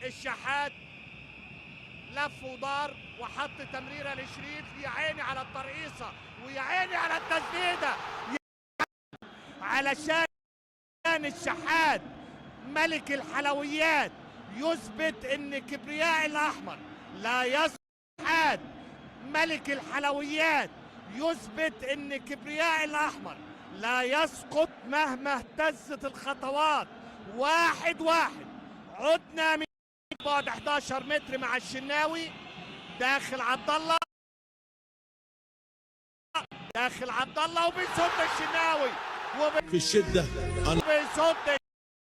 الشحات لف ودار وحط تمريره لشريف، يا عيني على الترقيصه ويا عيني على التسديده، علشان الشحات ملك الحلويات يثبت ان كبرياء الاحمر لا يسقط. ملك الحلويات يثبت ان كبرياء الاحمر لا يسقط مهما اهتزت الخطوات. 1-1 عدنا من بعد 11 متر مع الشناوي. داخل عبد الله، داخل عبد الله وبيصد الشناوي في الشدة وبيصد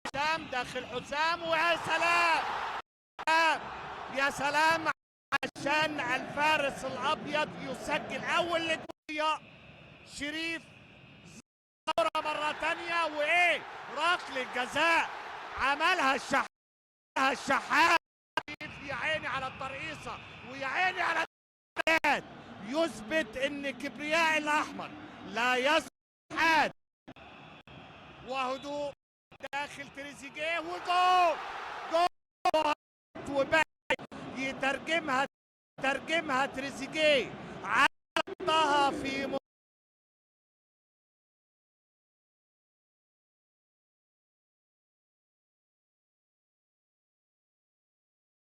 حسام. داخل حسام ويا سلام يا سلام عشان الفارس الابيض يسجل اول لجوية. شريف زورة مرة تانية وايه ركلة جزاء عملها الشحات. يا عيني على الترقيصة ويا عيني على التسديدات، يثبت ان كبرياء الاحمر لا يسقط. وهدوء داخل تريزيجيه وجول جول وباقي يترجمها ترجمها تريزيجيه عرضها في